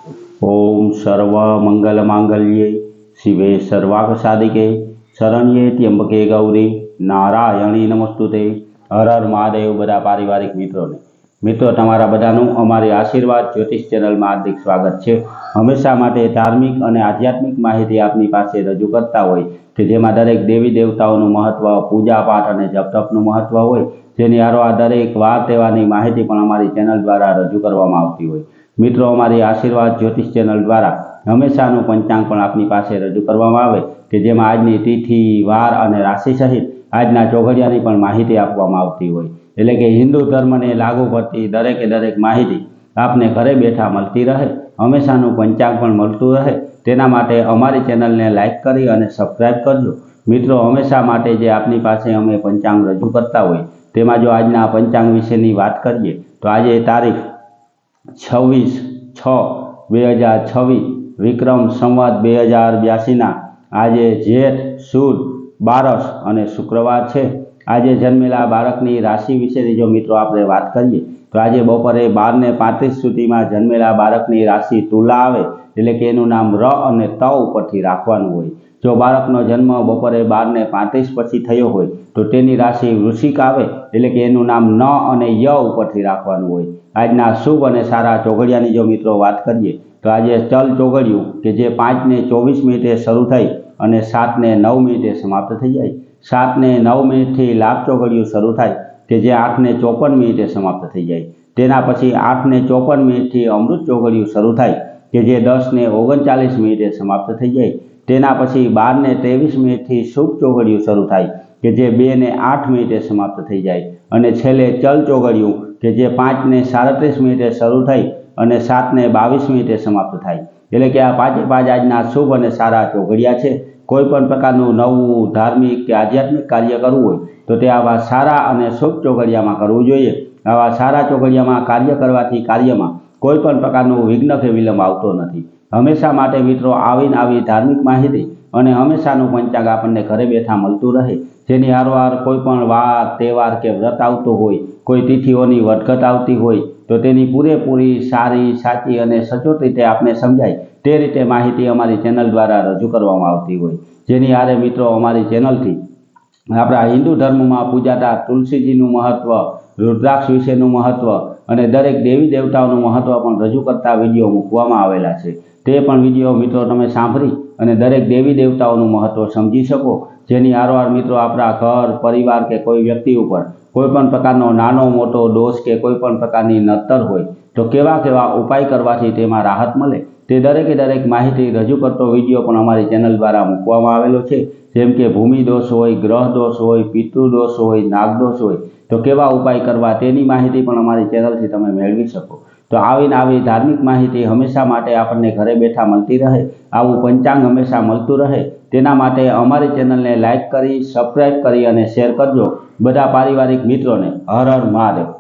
ओम सर्व मंगल मांगल्ये शिवे सर्वार्थ साधिके शरण्ये त्र्यंबके गौरी नारायणी नमस्तुते। हर हर महादेव। बधा पारिवारिक मित्रों तमारा बधानुं अमारी आशीर्वाद ज्योतिष चेनल में हार्दिक स्वागत है। हमेशा माटे धार्मिक और आध्यात्मिक माहिती आपनी पासे रजू करता होय कि जेमां दरेक देवी देवताओनुं महत्व, पूजा पाठ और जप तपनुं महत्व होय, जेनी हारोहार दरेक वार तहेवारनी माहिती पण अमारी चेनल द्वारा रजू करवामां आवती होय। मित्रों अमारी आशीर्वाद ज्योतिष चेनल द्वारा हमेशानु पंचांग पण आपनी पासे रजू करवामां आवे कि जेमां आजनी तिथि, वार और राशि सहित आजना चौघडियानी पण माहिती आपवामां आवती होय। एटले के हिंदू धर्म ने लागू पड़ती दरेके दरेक माहिती आपने घरे बैठा मळती रहे, हमेशानु पंचांग पण मळतुं रहे, तेना माटे अमारी चेनल ने लाइक करी अने सब्सक्राइब करजो। मित्रों हमेशा माटे जे आपनी पासे अमे पंचांग रजू करता होय तेमां जो आजना पंचांग विशेनी वात करीए तो आज तारीख 26/6/2026 विक्रम संवत 2082 आज जेठ सुद 12 और शुक्रवार है। आज जन्मेला बाळकनी राशि विषे जो मित्रों आपणे बात करिए तो आज बपोरे 12:35 सुधी में जन्मेला बाळकनी राशि तुला आवे एटले के एनुं नाम र और त उपरथी राखवानुं होय। जो बाळकनो जन्म बपोरे 12:35 पछी थयो होय तो तेनी राशि वृश्चिक आवे एटले के एनुं नाम न और य उपरथी राखवानुं होय। आजना शुभ और सारा चौघडियानी जो मित्रों बात करिए तो आज चल चौघडियुं के जे 5:24 शुरू थई और 7:09 समाप्त थई जाय। 7:09 लाभ चौघडियुं शुरू थाय के जे 8:54 समाप्त थई जाय। तेना पछी 8:54 अमृत चौघडियुं शुरू थाय के जे 10:39 समाप्त थई जाय। तेना पछी 12:23 शुभ चौघडियुं शुरू थाय के जे 2:08 समाप्त थई जाय। अने छेल्ले चल चौघडियुं के जे 5:37 शुरू थई और 7:22 समाप्त थाय। एटले के आ पांचे पांच आजना शुभ और सारा चौघडिया छे। कोईपण प्रकारनुं नवुं धार्मिक के आध्यात्मिक कार्य करवुं होय तो ते आवा सारा और शुभ चौघडियामां करवुं जोईए। आवा सारा चौघडियामां कार्य करवाथी कार्यमां कोईपण प्रकारनुं विघ्न के विलंब आवतो नथी। हमेशा माटे मित्रों आवी धार्मिक माहिती और हमेशानुं पंचांग आपणे घरे बैठा मळतुं रहे, जेनी हारोहार कोईपण वार तहेवार के व्रत आवतुं होय, कोई तिथिओनी वटगत आवती होय तो तेनी पूरेपूरी सारी साची और सचोट रीते आपने समझाय ते रीते माहिती अमारी चेनल द्वारा रजू करवामां आवती होय। जेनी हारे मित्रों अमारी चेनल थी आपणा हिंदू धर्म में पूजाता तुलसीजीनुं महत्व, रुद्राक्ष विशेनुं महत्व और दरेक देवी देवताओनुं महत्व पण रजू करता विडियो मूकवामां आवेला छे। ते पण विडियो मित्रों तमे सांभळी अने दरेक देवी देवताओनुं महत्व समझी शको, जेनी हारोहार मित्रों आपणा घर परिवार के कोई व्यक्ति उपर कोईपण प्रकारनो नानो मोटो दोष के कोईपण प्रकारनी नड़तर होय तो केवा केवा उपाय करवाथी तेमां राहत मळे ते दरेके दरेक माहिती रजू करतो विडियो पण अमारी चेनल द्वारा मूकवामां आवेलो छे। जेम के भूमि दोष होय, ग्रह दोष होय, पितृदोष होय, नागदोष होय तो केवा उपाय करवा तेनी माहिती पण अमारी चेनलथी तमे मेळवी शको। तो आवी धार्मिक माहिती हमेशा माटे आपणे घरे बैठा मळती रहे, आवुं पंचांग हमेशा मळतुं रहे तेना माटे अमारी चेनलने लाइक करी, सब्सक्राइब करी अने शेर करजो। बधा पारिवारिक मित्रों ने हर हर महादेव।